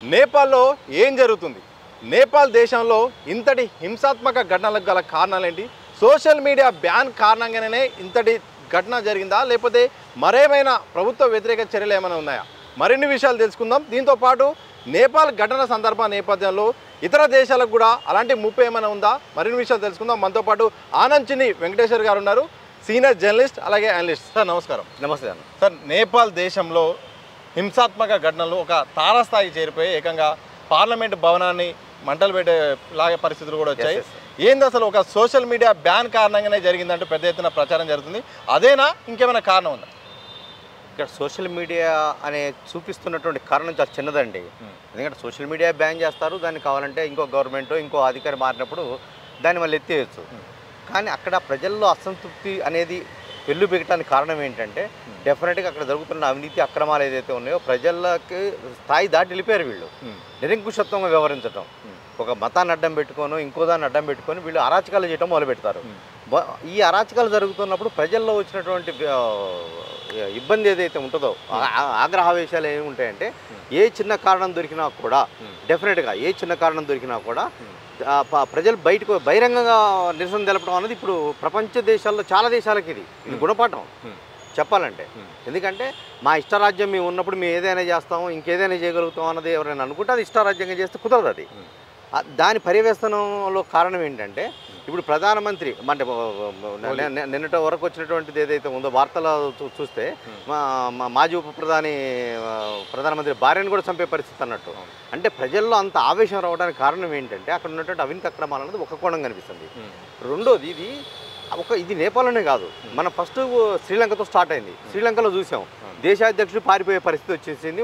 నేపాల్లో ఏం జరుగుతుంది? నేపాల్ దేశంలో ఇంతటి హింసాత్మక ఘటనలకు గల కారణాలేంటి? సోషల్ మీడియా బ్యాన్ కారణంగానే ఇంతటి ఘటన జరిగిందా, లేకపోతే మరేమైనా ప్రభుత్వ వ్యతిరేక చర్యలు ఏమైనా ఉన్నాయా? మరిన్ని విషయాలు తెలుసుకుందాం. దీంతో పాటు నేపాల్ ఘటన సందర్భ నేపథ్యంలో ఇతర దేశాలకు కూడా అలాంటి ముప్పు ఏమైనా ఉందా? మరిన్ని విషయాలు తెలుసుకుందాం. మనతో పాటు ఆనంచిని వెంకటేశ్వర్ గారు ఉన్నారు, సీనియర్ జర్నలిస్ట్ అలాగే అనలిస్ట్. సార్ నమస్కారం. నమస్తే అన్న. సార్, నేపాల్ దేశంలో హింసాత్మక ఘటనలు ఒక తారాస్థాయికి చేరిపోయి ఏకంగా పార్లమెంట్ భవనాన్ని మంటలు పెట్టేలాగే పరిస్థితులు కూడా వచ్చాయి. ఏంది అసలు ఒక సోషల్ మీడియా బ్యాన్ కారణంగానే జరిగిందంటూ పెద్ద ఎత్తున ప్రచారం జరుగుతుంది. అదేనా, ఇంకేమైనా కారణం ఉందా? ఇక్కడ సోషల్ మీడియా అనే చూపిస్తున్నటువంటి కారణం చాలా చిన్నదండి. ఎందుకంటే సోషల్ మీడియా బ్యాన్ చేస్తారు, దాన్ని కావాలంటే ఇంకో గవర్నమెంట్ ఇంకో అధికారి మారినప్పుడు దాన్ని మళ్ళీ ఎత్తేయచ్చు. కానీ అక్కడ ప్రజల్లో అసంతృప్తి అనేది వెల్లు బిగటానికి కారణం ఏంటంటే డెఫినెట్గా అక్కడ జరుగుతున్న అవినీతి అక్రమాలు ఏదైతే ఉన్నాయో ప్రజలకి స్థాయి దాటి వెళ్ళిపోయారు. వీళ్ళు నిరంకుశత్వంగా వ్యవహరించడం, ఒక మతాన్ని అడ్డం పెట్టుకొని ఇంకో దాన్ని అడ్డం పెట్టుకొని వీళ్ళు అరాచకాలు చేయడం మొదలు పెడతారు. ఈ అరాచకాలు జరుగుతున్నప్పుడు ప్రజల్లో వచ్చినటువంటి ఇబ్బంది ఏదైతే ఉంటుందో, ఆగ్రహావేశాలు ఏమి ఉంటాయంటే ఏ చిన్న కారణం దొరికినా కూడా డెఫినెట్గా ఏ చిన్న కారణం దొరికినా కూడా ప్రజలు బయటకు బహిరంగంగా నిరసన తెలపడం అనేది ఇప్పుడు ప్రపంచ దేశాల్లో చాలా దేశాలకి ఇది గుణపాఠం చెప్పాలంటే. ఎందుకంటే మా ఇష్టరాజ్యం మేము ఉన్నప్పుడు మేము ఏదైనా చేస్తాము, ఇంకేదైనా చేయగలుగుతాం అన్నది ఎవరైనా అనుకుంటే అది ఇష్టరాజ్యంగా చేస్తే కుదరదు. అది దాని పర్యవేక్షణలో కారణం ఏంటంటే ఇప్పుడు ప్రధానమంత్రి అంటే నిన్నటి వరకు వచ్చినటువంటిది ఏదైతే ఉందో వార్తలు చూస్తే మాజీ ఉప ప్రధానమంత్రి భార్యను కూడా చంపే పరిస్థితి అన్నట్టు. అంటే ప్రజల్లో అంత ఆవేశం రావడానికి కారణం ఏంటంటే అక్కడ ఉన్నటువంటి అవినీతి అక్రమాలు అనేది ఒక కోణం కనిపిస్తుంది. రెండోది ఇది నేపాల్లోనే కాదు, మనం ఫస్ట్ శ్రీలంకతో స్టార్ట్ అయింది. శ్రీలంకలో చూసాం దేశాధ్యక్షుడు పారిపోయే పరిస్థితి వచ్చేసింది,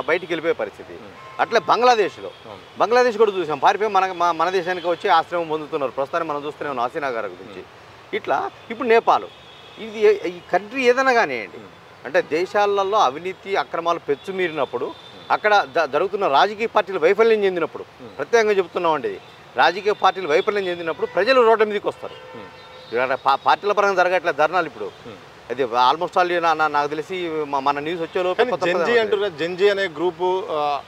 బయటికి వెళ్ళిపోయే పరిస్థితి. అట్లే బంగ్లాదేశ్ కూడా చూసాం, పారిపోయి మన దేశానికి వచ్చి ఆశ్రమం పొందుతున్నారు. ప్రస్తుతానికి మనం చూస్తూనే ఉన్నాం హసీనా గారి గురించి. ఇట్లా ఇప్పుడు నేపాల్ ఈ కంట్రీ ఏదైనా కానివ్వండి, అంటే దేశాలలో అవినీతి అక్రమాలు పెచ్చుమీరినప్పుడు అక్కడ జరుగుతున్న రాజకీయ పార్టీలు వైఫల్యం చెందినప్పుడు, ప్రత్యేకంగా చెబుతున్నామండి, రాజకీయ పార్టీలు వైఫల్యం చెందినప్పుడు ప్రజలు రోడ్డు మీదకి వస్తారు. పార్టీల పరంగా జరగట్లేదు ధర్నాలు. ఇప్పుడు అది ఆల్మోస్ట్ ఆల్ నాకు తెలిసి మన న్యూస్ వచ్చేలోపు జెన్జీ అనే గ్రూపు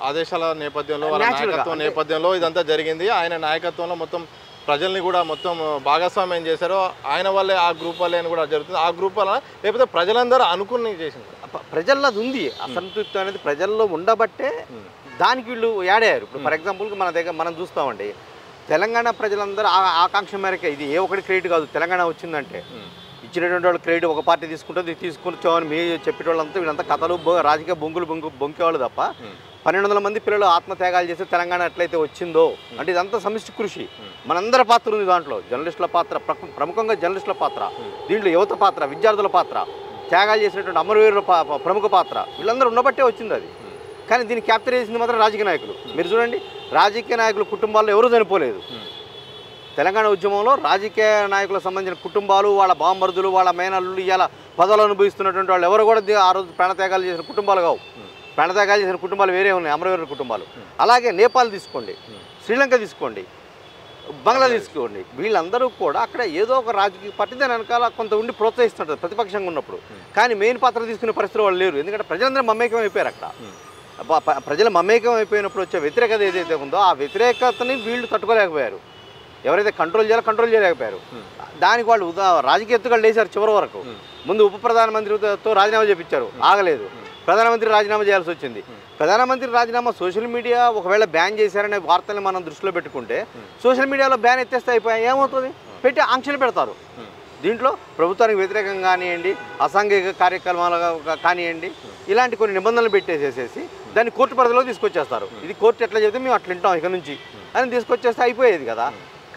ఆదేశాల నేపథ్యంలో నాయకత్వం నేపథ్యంలో ఇదంతా జరిగింది. ఆయన నాయకత్వంలో మొత్తం ప్రజల్ని కూడా మొత్తం భాగస్వామ్యం చేశారు. ఆయన వల్లే ఆ గ్రూప్ వల్లే అని కూడా జరుగుతుంది. ఆ గ్రూప్ వల్ల లేకపోతే ప్రజలందరూ అనుకుని చేసింది. ప్రజల్లో అది ఉంది, అసంతృప్తి అనేది ప్రజల్లో ఉండబట్టే దానికి వీళ్ళు యాడ్ అయ్యారు. ఇప్పుడు ఫర్ ఎగ్జాంపుల్ మన దగ్గర మనం చూస్తామండి, తెలంగాణ ప్రజలందరూ ఆకాంక్ష మేరకే, ఇది ఏ ఒక్కటి క్రెడిట్ కాదు. తెలంగాణ వచ్చిందంటే ఇచ్చినటువంటి వాళ్ళు క్రెడిట్ ఒక పార్టీ తీసుకుంటుంది, తీసుకొచ్చామని మీ చెప్పేటోళ్ళంతా వీళ్ళంతా కథలు రాజకీయ బొంకేవాళ్ళు తప్ప 1200 మంది పిల్లలు ఆత్మత్యాగాలు చేసి తెలంగాణ ఎట్లయితే వచ్చిందో అంటే ఇదంతా సమిష్టి కృషి. మనందరి పాత్ర ఉంది దాంట్లో. జర్నలిస్టుల పాత్ర, ప్రముఖంగా జర్నలిస్టుల పాత్ర, దీంట్లో యువత పాత్ర, విద్యార్థుల పాత్ర, త్యాగాలు చేసినటువంటి అమరవీరుల ప్రముఖ పాత్ర, వీళ్ళందరూ ఉండబట్టే వచ్చింది అది. కానీ దీన్ని క్యాప్చర్ చేసింది మాత్రం రాజకీయ నాయకులు. మీరు చూడండి, రాజకీయ నాయకుల కుటుంబాల్లో ఎవరూ చనిపోలేదు. తెలంగాణ ఉద్యమంలో రాజకీయ నాయకులకు సంబంధించిన కుటుంబాలు, వాళ్ళ బాంబర్దులు, వాళ్ళ మేనల్లులు ఇవాళ పదవులు అనుభవిస్తున్నటువంటి వాళ్ళు ఎవరు కూడా ఆ రోజు ప్రాణత్యాగాలు చేసిన కుటుంబాలు కావు. ప్రాణత్యాగాలు చేసిన కుటుంబాలు వేరే ఉన్నాయి, అమరవీరుల కుటుంబాలు. అలాగే నేపాల్ తీసుకోండి, శ్రీలంక తీసుకోండి, బంగ్లాదేశ్ తీసుకోండి, వీళ్ళందరూ కూడా అక్కడ ఏదో ఒక రాజకీయ పార్టీ దాని వెనకాల కొంత ఉండి ప్రోత్సహిస్తుంటారు ప్రతిపక్షంగా ఉన్నప్పుడు. కానీ మెయిన్ పాత్ర తీసుకునే పరిస్థితులు వాళ్ళు లేరు. ఎందుకంటే ప్రజలందరూ మమేకం అయిపోయారు. అక్కడ ప్రజలు మమేకం అయిపోయినప్పుడు వచ్చే వ్యతిరేకత ఏదైతే ఉందో ఆ వ్యతిరేకతని వీళ్ళు తట్టుకోలేకపోయారు. ఎవరైతే కంట్రోల్ చేయలేకపోయారు. దానికి వాళ్ళు రాజకీయ ఎత్తుగడలు వేశారు చివరి వరకు. ముందు ఉప ప్రధానమంత్రితో రాజీనామా చేయించారు, ఆగలేదు. ప్రధానమంత్రి రాజీనామా చేయాల్సి వచ్చింది. ప్రధానమంత్రి రాజీనామా సోషల్ మీడియా ఒకవేళ బ్యాన్ చేశారనే వార్తల్ని మనం దృష్టిలో పెట్టుకుంటే సోషల్ మీడియాలో బ్యాన్ ఎత్తేస్తే అయిపోయాయి, ఏమవుతుంది, పెట్టి ఆంక్షలు పెడతారు. దీంట్లో ప్రభుత్వానికి వ్యతిరేకంగా కానివ్వండి, అసాంఘిక కార్యక్రమాలు కానివ్వండి, ఇలాంటి కొన్ని నిబంధనలు పెట్టేసేసి దాన్ని కోర్టు పరిధిలో తీసుకొచ్చేస్తారు. ఇది కోర్టు ఎట్లా చెప్తే మేము అట్లా వింటాం ఇక నుంచి అని తీసుకొచ్చేస్తే అయిపోయేది కదా.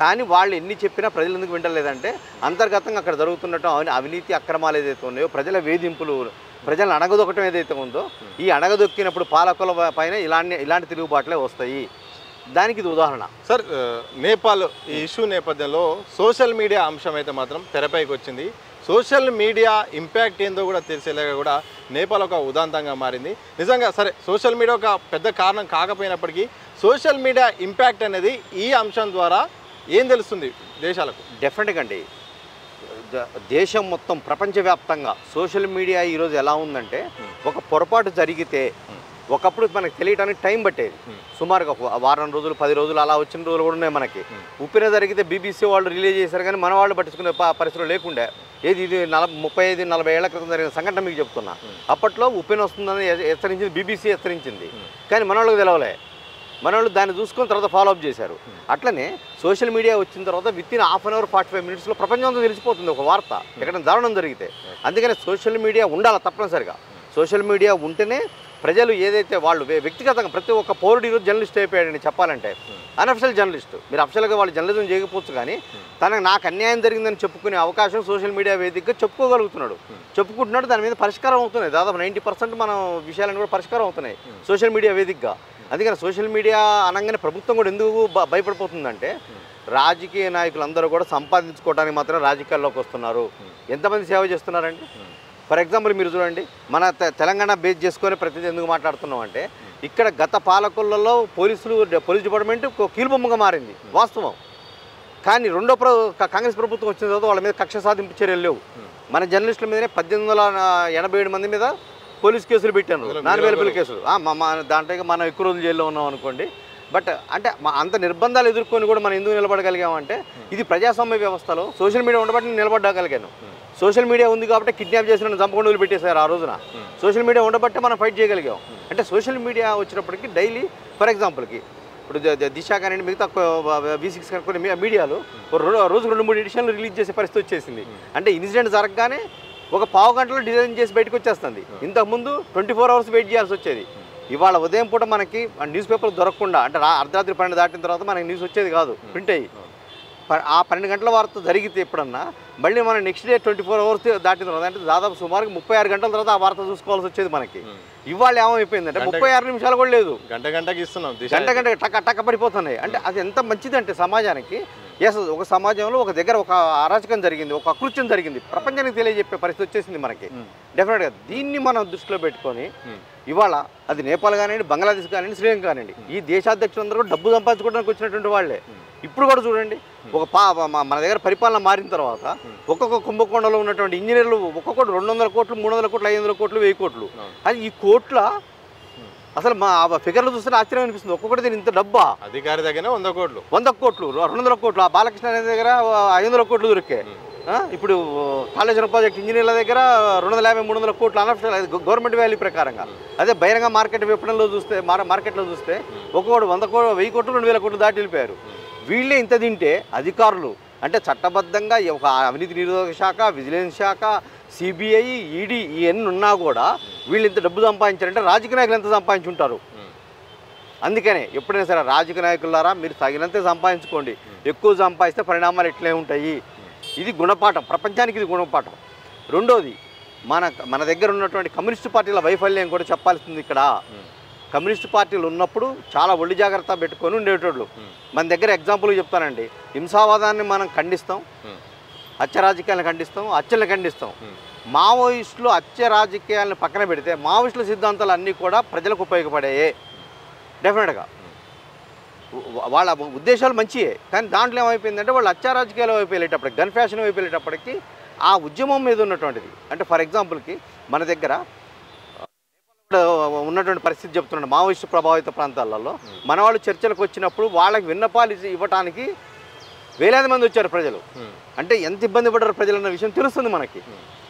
కానీ వాళ్ళు ఎన్ని చెప్పినా ప్రజలు ఎందుకు వింటలేదంటే అంతర్గతంగా అక్కడ జరుగుతున్నట్టు అవినీతి అక్రమాలు ఏదైతే ఉన్నాయో, ప్రజల వేధింపులు, ప్రజలను అణగదొక్కటం ఏదైతే ఉందో, ఈ అణగదొక్కినప్పుడు పాలకుల పైన ఇలాంటి తిరుగుబాట్లే వస్తాయి. దానికి ఇది ఉదాహరణ. సార్, నేపాల్ ఈ ఇష్యూ నేపథ్యంలో సోషల్ మీడియా అంశం అయితే మాత్రం తెరపైకి వచ్చింది. సోషల్ మీడియా ఇంపాక్ట్ ఏందో కూడా తెలిసేలాగా కూడా నేపాల్ ఒక ఉదాంతంగా మారింది. నిజంగా సరే, సోషల్ మీడియా ఒక పెద్ద కారణం కాకపోయినప్పటికీ సోషల్ మీడియా ఇంపాక్ట్ అనేది ఈ అంశం ద్వారా ఏం తెలుస్తుంది దేశాలకు? డెఫినెట్గా అండి, దేశం మొత్తం ప్రపంచవ్యాప్తంగా సోషల్ మీడియా ఈరోజు ఎలా ఉందంటే, ఒక పొరపాటు జరిగితే ఒకప్పుడు మనకి తెలియటానికి టైం పట్టేది, సుమారుగా ఒక వారం రోజులు 10 రోజులు అలా వచ్చిన రోజులు కూడా ఉన్నాయి మనకి. ఉప్పెన జరిగితే BBC వాళ్ళు రిలీజ్ చేశారు కానీ మన వాళ్ళు పట్టించుకునే పరిస్థితులు లేకుండే. ఇది 35-40 ఏళ్ల క్రితం జరిగిన సంఘటన మీకు చెప్తున్నా. అప్పట్లో ఉప్పెన వస్తుందని హెచ్చరించింది BBC హెచ్చరించింది, కానీ మన వాళ్ళకి తెలవలే. మన వాళ్ళు దాన్ని చూసుకొని తర్వాత ఫాలో అప్ చేశారు. అట్లనే సోషల్ మీడియా వచ్చిన తర్వాత వితిన్ హాఫ్ అన్ అవర్ 45 మినిట్స్లో ప్రపంచంతో తెలిసిపోతుంది ఒక వార్త ఎక్కడైనా దారుణం జరిగితే. అందుకని సోషల్ మీడియా ఉండాలి తప్పనిసరిగా. సోషల్ మీడియా ఉంటేనే ప్రజలు ఏదైతే వాళ్ళు వ్యక్తిగతంగా ప్రతి ఒక్క పౌరుడు ఈరోజు జర్నలిస్ట్ అయిపోయాడని చెప్పాలంటే, అనఫిషియల్ జర్నలిస్ట్. మీరు అఫిషియల్గా వాళ్ళు జర్నలిజం చేయకపోవచ్చు కానీ నాకు అన్యాయం జరిగిందని చెప్పుకునే అవకాశం సోషల్ మీడియా వేదికగా చెప్పుకోగలుగుతున్నాడు, చెప్పుకుంటున్నాడు. దాని మీద పరిష్కారం అవుతున్నాయి. దాదాపు 90% మన విషయాలను కూడా పరిష్కారం అవుతున్నాయి సోషల్ మీడియా వేదికగా. అందుకని సోషల్ మీడియా అనగానే ప్రభుత్వం కూడా ఎందుకు భయపడిపోతుందంటే, రాజకీయ నాయకులందరూ కూడా సంపాదించుకోవడానికి మాత్రం రాజకీయాల్లోకి వస్తున్నారు. ఎంతమంది సేవ చేస్తున్నారండి? ఫర్ ఎగ్జాంపుల్ మీరు చూడండి, మన తెలంగాణ బేస్ చేసుకొని ప్రతిదీ ఎందుకు మాట్లాడుతున్నాం అంటే, ఇక్కడ గత పాలకులలో పోలీస్ డిపార్ట్మెంట్ కీలుబొమ్మగా మారింది వాస్తవం. కానీ కాంగ్రెస్ ప్రభుత్వం వచ్చిన తర్వాత వాళ్ళ మీద కక్ష సాధింపు చర్యలు లేవు. మన జర్నలిస్టుల మీదనే 1887 మంది మీద పోలీస్ కేసులు పెట్టాను, 4000 కేసులు. దాంట్లో మనం ఎక్కువ రోజులు జైల్లో ఉన్నాం అనుకోండి. బట్ అంటే అంత నిర్బంధాలు ఎదుర్కొని కూడా మనం ఎందుకు నిలబడగలిగామంటే, ఇది ప్రజాస్వామ్య వ్యవస్థలో సోషల్ మీడియా ఉండబట్టి నేను నిలబడగలిగాను. సోషల్ మీడియా ఉంది కాబట్టి కిడ్నాప్ చేసిన చంపకుండా పెట్టేశారు ఆ రోజున. సోషల్ మీడియా ఉండబట్టే మనం ఫైట్ చేయగలిగాం. అంటే సోషల్ మీడియా వచ్చినప్పటికీ డైలీ ఫర్ ఎగ్జాంపుల్కి ఇప్పుడు దిశ కానివ్వండి, మిగతా V6 కొన్ని మీడియాలు రోజుకు 2-3 ఎడిషన్లు రిలీజ్ చేసే పరిస్థితి వచ్చేసింది. అంటే ఇన్సిడెంట్ జరగగానే ఒక పావు గంటలో డిజైన్ చేసి బయటకు వచ్చేస్తుంది. ఇంతకుముందు 24 అవర్స్ వెయిట్ చేయాల్సి వచ్చేది. ఇవాళ ఉదయం పూట మనకి న్యూస్ పేపర్ దొరకకుండా, అంటే అర్ధరాత్రి 12 దాటిన తర్వాత మనకి న్యూస్ వచ్చేది కాదు ప్రింట్ అయ్యి. ఆ 12 గంటల వార్త జరిగితే ఎప్పుడన్నా మళ్ళీ మనం నెక్స్ట్ డే 24 అవర్స్ దాటిన తర్వాత, అంటే దాదాపు సుమారుగా 36 గంటల తర్వాత ఆ వార్త చూసుకోవాల్సి వచ్చేది మనకి. ఇవాళ ఏమైపోయిందంటే 36 నిమిషాలు కూడా లేదు, గంటకి ఇస్తున్నాం, గంట టక్క పడిపోతున్నాయి. అంటే అది ఎంత మంచిదంటే సమాజానికి. ఒక సమాజంలో ఒక దగ్గర ఒక అరాచకం జరిగింది, ఒక అకృత్యం జరిగింది, ప్రపంచానికి తెలియజెప్పే పరిస్థితి వచ్చేసింది మనకి. డెఫినెట్గా దీన్ని మనం దృష్టిలో పెట్టుకొని ఇవాళ అది నేపాల్ కానివ్వండి, బంగ్లాదేశ్ కానివ్వండి, శ్రీలంక కానివ్వండి, ఈ దేశాధ్యక్షులందరూ డబ్బు సంపాదించుకోవడానికి వచ్చినటువంటి వాళ్ళే. ఇప్పుడు కూడా చూడండి, మన దగ్గర పరిపాలన మారిన తర్వాత ఒక్కొక్క కుంభకోణంలో ఉన్నటువంటి ఇంజనీర్లు ఒక్కొక్కటి 200 కోట్లు, 300 కోట్లు, 500 కోట్లు, 1000 కోట్లు. అది ఈ కోట్ల అసలు మా ఫిగర్లు చూస్తే ఆశ్చర్యం అనిపిస్తుంది. ఒక్కొక్కటి దీని ఇంత డబ్బా. అధికారి దగ్గర 100 కోట్లు, 200 కోట్లు. ఆ బాలకృష్ణ అనే దగ్గర 500 కోట్లు దొరికాయి. ఇప్పుడు కాళేశ్వరం ప్రాజెక్ట్ ఇంజనీర్ల దగ్గర 250-300 కోట్లు అనఫిషియల్, గవర్నమెంట్ వాల్యూ ప్రకారంగా. అదే బహిరంగ మార్కెట్ విపణంలో చూస్తే, మార్కెట్లో చూస్తే ఒక్కొక్కటి 100 కోట్లు, 1000 కోట్లు, 2000 కోట్లు దాటి వెళ్ళిపోయారు. వీళ్ళే ఇంత తింటే అధికారులు అంటే చట్టబద్ధంగా ఒక అవినీతి నిరోధక శాఖ, విజిలెన్స్ శాఖ, CBI, ED ఇవన్నీ ఉన్నా కూడా వీళ్ళు ఇంత డబ్బు సంపాదించారంటే రాజకీయ నాయకులు ఎంత సంపాదించుంటారు. అందుకనే ఎప్పుడైనా సరే రాజకీయ నాయకులారా, మీరు తగినంతే సంపాదించుకోండి. ఎక్కువ సంపాదిస్తే పరిణామాలు ఎట్లే ఉంటాయి. ఇది గుణపాఠం, ప్రపంచానికి ఇది గుణపాఠం. రెండోది, మన దగ్గర ఉన్నటువంటి కమ్యూనిస్టు పార్టీల వైఫల్యం కూడా చెప్పాల్సింది ఇక్కడ. కమ్యూనిస్టు పార్టీలు ఉన్నప్పుడు చాలా ఒళ్ళు జాగ్రత్త పెట్టుకొని ఉండేటోళ్ళు. మన దగ్గర ఎగ్జాంపుల్ చెప్తానండి, హింసావాదాన్ని మనం ఖండిస్తాం, హత్య రాజకీయాలను ఖండిస్తాం, హత్యలను ఖండిస్తాం. మావోయిస్టులు హత్య రాజకీయాలను పక్కన పెడితే మావోయిస్టుల సిద్ధాంతాలు అన్నీ కూడా ప్రజలకు ఉపయోగపడాయే. డెఫినెట్గా వాళ్ళ ఉద్దేశాలు మంచియే, కానీ దాంట్లో ఏమైపోయిందంటే వాళ్ళు హత్య రాజకీయాలు వైపు వెళ్ళేటప్పటికి, గన్ ఫ్యాషన్ వైపు వెళ్ళేటప్పటికి ఆ ఉద్యమం మీద ఉన్నటువంటిది. అంటే ఫర్ ఎగ్జాంపుల్కి మన దగ్గర ఉన్నటువంటి పరిస్థితి చెప్తున్నాడు. మావోయిస్టు ప్రభావిత ప్రాంతాలలో మన వాళ్ళు చర్చలకు వచ్చినప్పుడు వాళ్ళకి విన్నపాలు ఇవ్వటానికి వేలాది మంది వచ్చారు ప్రజలు. అంటే ఎంత ఇబ్బంది పడ్డారు ప్రజలు అన్న విషయం తెలుస్తుంది మనకి.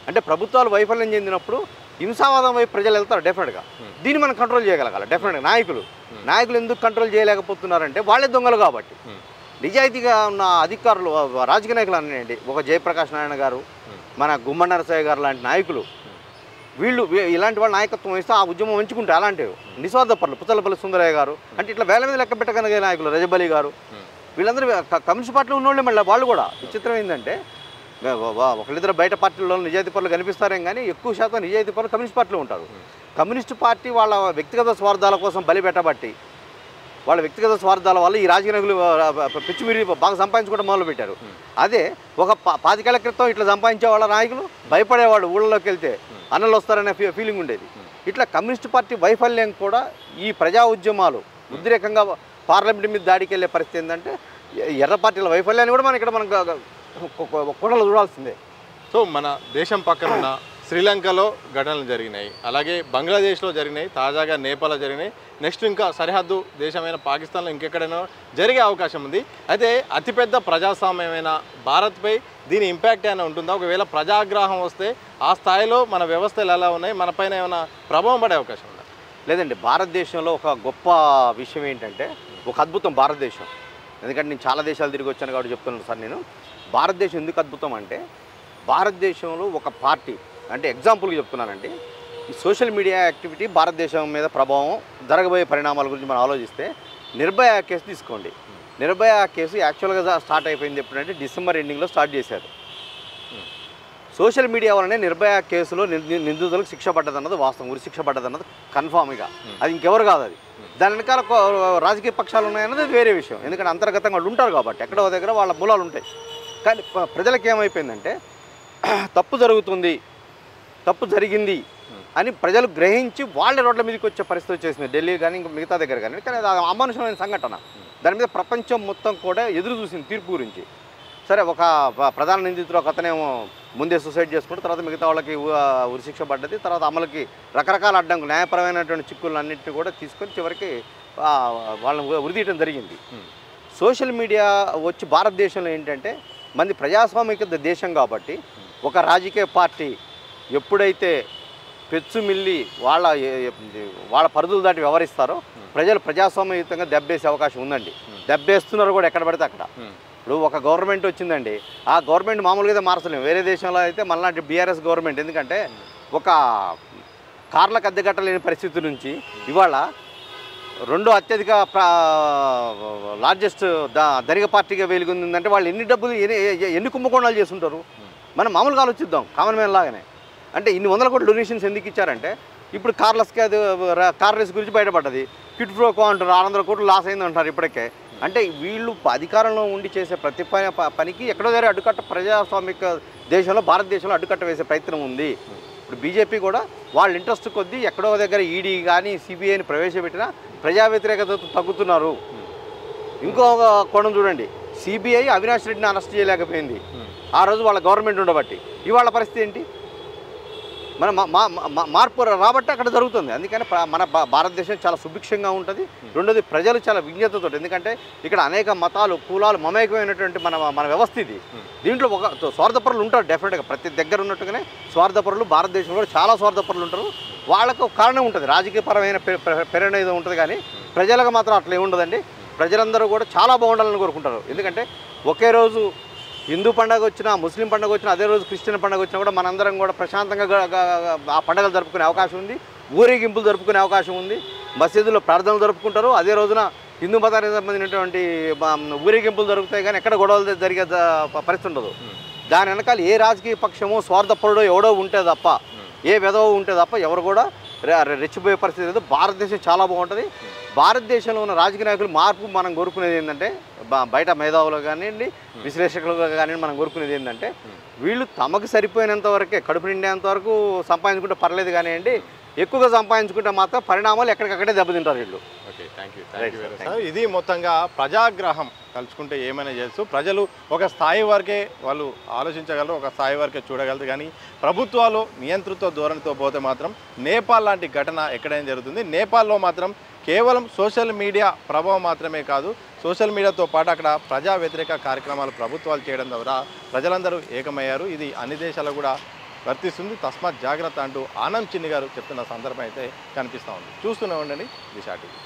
అంటే ప్రభుత్వాలు వైఫల్యం చెందినప్పుడు హింసావాదం వైపు ప్రజలు వెళ్తారు డెఫినెట్గా. దీన్ని మనం కంట్రోల్ చేయగలగాలి డెఫినెట్గా. నాయకులు ఎందుకు కంట్రోల్ చేయలేకపోతున్నారంటే వాళ్ళే దొంగలు కాబట్టి. నిజాయితీగా ఉన్న అధికారులు, రాజకీయ నాయకులు అనండి, ఒక జయప్రకాష్ నారాయణ గారు, మన గుమ్మడి నరసయ్య గారు లాంటి నాయకులు, వీళ్ళు ఇలాంటి వాళ్ళ నాయకత్వం వహిస్తే ఆ ఉద్యమం ఎంచుకుంటే అలాంటివి నిస్వార్థపరులు, పుచ్చలపల్లి సుందరయ్య గారు, అంటే ఇట్లా వేల మీద లెక్క పెట్టగలిగే నాయకులు, రజబలి గారు, వీళ్ళందరూ కమ్యూనిస్ట్ పార్టీలో ఉన్నోళ్ళే. మళ్ళీ వాళ్ళు కూడా విచిత్రం ఏంటంటే, ఒకళ్ళిద్దరు బయట పార్టీల్లో నిజాయితీ పరులు కనిపిస్తారేం కానీ ఎక్కువ శాతం నిజాయితీ పరులు కమ్యూనిస్ట్ పార్టీలో ఉంటారు. కమ్యూనిస్ట్ పార్టీ వాళ్ళ వ్యక్తిగత స్వార్థాల కోసం బలి పెట్టబట్టి, వాళ్ళ వ్యక్తిగత స్వార్థాల వల్ల ఈ రాజకీయ నాయకులు పిచ్చిమిరి బాగా సంపాదించుకోవడం మొదలుపెట్టారు. అదే ఒక 25 ఏళ్ల క్రితం ఇట్లా సంపాదించే వాళ్ళ నాయకులు భయపడేవాళ్ళు, ఊళ్ళలోకి వెళ్తే అన్నలు వస్తారనే ఫీలింగ్ ఉండేది. ఇట్లా కమ్యూనిస్ట్ పార్టీ వైఫల్యం కూడా ఈ ప్రజా ఉద్యమాలు ఉద్రేకంగా పార్లమెంట్ మీద దాడికి వెళ్ళే పరిస్థితి ఏంటంటే, ఎర్ర పార్టీల వైఫల్యాన్ని కూడా మనం ఇక్కడ కూడా చూడాల్సిందే. సో మన దేశం పక్కన ఉన్న శ్రీలంకలో ఘటనలు జరిగినాయి, అలాగే బంగ్లాదేశ్లో జరిగినాయి, తాజాగా నేపాల్లో జరిగినాయి, నెక్స్ట్ ఇంకా సరిహద్దు దేశమైన పాకిస్తాన్లో ఇంకెక్కడైనా జరిగే అవకాశం ఉంది. అయితే అతిపెద్ద ప్రజాస్వామ్యమైన భారత్పై దీని ఇంపాక్ట్ ఏమైనా ఉంటుందా? ఒకవేళ ప్రజాగ్రహం వస్తే ఆ స్థాయిలో మన వ్యవస్థలు ఎలా ఉన్నాయి, మన పైన ఏమైనా ప్రభావం పడే అవకాశం ఉందా? లేదండి, భారతదేశంలో ఒక గొప్ప విషయం ఏంటంటే ఒక అద్భుతం భారతదేశం. ఎందుకంటే నేను చాలా దేశాలు తిరిగి వచ్చాను కాబట్టి చెప్తున్నాను సార్. నేను భారతదేశం ఎందుకు అద్భుతం అంటే, భారతదేశంలో ఒక పార్టీ అంటే ఎగ్జాంపుల్గా చెప్తున్నానండి, ఈ సోషల్ మీడియా యాక్టివిటీ భారతదేశం మీద ప్రభావం జరగబోయే పరిణామాల గురించి మనం ఆలోచిస్తే నిర్భయ కేసు తీసుకోండి. నిర్భయ కేసు యాక్చువల్గా స్టార్ట్ అయిపోయింది ఎప్పుడంటే డిసెంబర్ ఎండింగ్లో స్టార్ట్ చేశారు. సోషల్ మీడియా వల్లనే నిర్భయ కేసులో నిందితులకు శిక్ష పడ్డదన్నది వాస్తవం, ఉరి శిక్ష పడ్డదన్నది కన్ఫామ్గా. అది ఇంకెవరు కాదు. అది దాని వెనకాల రాజకీయ పక్షాలు ఉన్నాయన్నది వేరే విషయం. ఎందుకంటే అంతర్గతంగా వాళ్ళు ఉంటారు కాబట్టి ఎక్కడో దగ్గర వాళ్ళ మూలాలు ఉంటాయి. కానీ ప్రజలకు ఏమైపోయిందంటే తప్పు జరుగుతుంది, తప్పు జరిగింది అని ప్రజలు గ్రహించి వాళ్ళ రోడ్ల మీదకి వచ్చే పరిస్థితి వచ్చేసింది, ఢిల్లీ కానీ ఇంకా మిగతా దగ్గర కానీ. కానీ అది అమానుషమైన సంఘటన. దాని మీద ప్రపంచం మొత్తం కూడా ఎదురు చూసింది తీర్పు గురించి. సరే, ఒక ప్రధాన నిందితుడు ఒక అతనేమో ముందే సూసైడ్ చేసుకుంటే తర్వాత మిగతా వాళ్ళకి ఉరిశిక్ష పడ్డది. తర్వాత అమలుకి రకరకాల అడ్డంకులు, న్యాయపరమైనటువంటి చిక్కులు అన్నింటినీ కూడా తీసుకొని చివరికి వాళ్ళని ఉరితీయడం జరిగింది. సోషల్ మీడియా వచ్చి భారతదేశంలో ఏంటంటే మంది ప్రజాస్వామిక దేశం కాబట్టి ఒక రాజకీయ పార్టీ ఎప్పుడైతే పెచ్చుమిల్లి వాళ్ళ పరిధులు దాటి వ్యవహరిస్తారో ప్రజలు ప్రజాస్వామ్యయుతంగా దెబ్బేసే అవకాశం ఉందండి. దెబ్బేస్తున్నారు కూడా ఎక్కడ పడితే అక్కడ. ఇప్పుడు ఒక గవర్నమెంట్ వచ్చిందండి, ఆ గవర్నమెంట్ మామూలుగా మార్చలేము. వేరే దేశంలో అయితే మళ్ళీ బీఆర్ఎస్ గవర్నమెంట్, ఎందుకంటే ఒక కార్లకు అద్దె కట్టలేని పరిస్థితి నుంచి ఇవాళ రెండో అత్యధిక లార్జెస్ట్ ధనిక పార్టీగా వెలుగుందంటే వాళ్ళు ఎన్ని డబ్బులు ఎన్ని కుంభకోణాలు చేస్తుంటారు. మనం మామూలుగా ఆలోచిద్దాం కామన్ మ్యాన్ లాగానే. అంటే ఇన్ని వందల కోట్ల డొనేషన్స్ ఎందుకు ఇచ్చారంటే ఇప్పుడు కార్లెస్కి అది కార్ రేస్ గురించి బయటపడ్డది, కిట్ ఫ్రోకో అంటారు, 600 కోట్లు లాస్ అయింది అంటారు ఇప్పటికే. అంటే వీళ్ళు అధికారంలో ఉండి చేసే ప్రతి పనికి ఎక్కడో దగ్గర అడ్డుకట్ట ప్రజాస్వామిక దేశంలో భారతదేశంలో అడ్డుకట్ట వేసే ప్రయత్నం ఉంది. ఇప్పుడు బీజేపీ కూడా వాళ్ళ ఇంట్రెస్ట్ కొద్దీ ఎక్కడో దగ్గర ఈడీ కానీ సిబిఐని ప్రవేశపెట్టినా ప్రజా వ్యతిరేకత తగ్గుతున్నారు. ఇంకో కోణం చూడండి, సిబిఐ అవినాష్ రెడ్డిని అరెస్ట్ చేయలేకపోయింది ఆ రోజు వాళ్ళ గవర్నమెంట్ ఉండబట్టి. ఇవాళ పరిస్థితి ఏంటి? మన మార్పు రాబట్టి అక్కడ జరుగుతుంది. అందుకని మన భారతదేశం చాలా సుభిక్షంగా ఉంటుంది. రెండోది ప్రజలు చాలా విజ్ఞతతో, ఎందుకంటే ఇక్కడ అనేక మతాలు కులాలు మమేకమైనటువంటి మన వ్యవస్థ ఇది. దీంట్లో ఒక స్వార్థపరులు ఉంటారు డెఫినెట్గా, ప్రతి దగ్గర ఉన్నట్టుగానే స్వార్థపరులు భారతదేశంలో కూడా చాలా స్వార్థపరులు ఉంటారు. వాళ్ళకు కారణం ఉంటుంది, రాజకీయపరమైన ప్రేరణ ఏదో ఉంటుంది. కానీ ప్రజలకు మాత్రం అట్లా ఏముండదండి. ప్రజలందరూ కూడా చాలా బాగుండాలని కోరుకుంటారు. ఎందుకంటే ఒకే రోజు హిందూ పండుగ వచ్చినా, ముస్లిం పండుగ వచ్చినా, అదే రోజు క్రిస్టియన్ పండుగ వచ్చినా కూడా మనందరం కూడా ప్రశాంతంగా ఆ పండుగలు జరుపుకునే అవకాశం ఉంది. ఊరేగింపులు జరుపుకునే అవకాశం ఉంది. మసీదులో ప్రార్థనలు జరుపుకుంటారు. అదే రోజున హిందూ మతానికి సంబంధించినటువంటి ఊరేగింపులు జరుగుతాయి. కానీ ఎక్కడ గొడవలు జరిగే పరిస్థితి ఉండదు. దాని వెనకాల ఏ రాజకీయ పక్షమో స్వార్థపరుడో ఎవడో ఉంటే తప్ప, ఏ విధవ ఉంటే తప్ప ఎవరు కూడా రెచ్చిపోయే పరిస్థితి లేదు. భారతదేశం చాలా బాగుంటుంది. భారతదేశంలో ఉన్న రాజకీయ నాయకులు మార్పు మనం కోరుకునేది ఏంటంటే, బయట మేధావులు కానివ్వండి, విశ్లేషకులు కానివ్వండి, మనం కోరుకునేది ఏంటంటే వీళ్ళు తమకు సరిపోయినంత వరకే, కడుపు నిండేంత వరకు సంపాదించుకుంటే పర్లేదు కానివ్వండి, ఎక్కువగా సంపాదించుకుంటే మాత్రం పరిణామాలు ఎక్కడికక్కడే దెబ్బతింటారు వీళ్ళు. Okay, thank you. ఇది మొత్తంగా ప్రజాగ్రహం తలుచుకుంటే ఏమైనా చేస్తూ ప్రజలు ఒక స్థాయి వరకే వాళ్ళు ఆలోచించగలరు, ఒక స్థాయి వరకే చూడగలరు. కానీ ప్రభుత్వాలు నియంతృత్వ ధోరణితో పోతే మాత్రం నేపాల్ లాంటి ఘటన ఎక్కడైనా జరుగుతుంది. నేపాల్లో మాత్రం కేవలం సోషల్ మీడియా ప్రభావం మాత్రమే కాదు, సోషల్ మీడియాతో పాటు అక్కడ ప్రజా వ్యతిరేక కార్యక్రమాలు ప్రభుత్వాలు చేయడం ద్వారా ప్రజలందరూ ఏకమయ్యారు. ఇది అన్ని దేశాల్లో కూడా వర్తిస్తుంది. తస్మాత్ జాగ్రత్త అంటూ ఆనంద్ చిన్ని గారు చెప్తున్న సందర్భం అయితే కనిపిస్తూ ఉంది. చూస్తూనే ఉండండి దిశా టీవీ.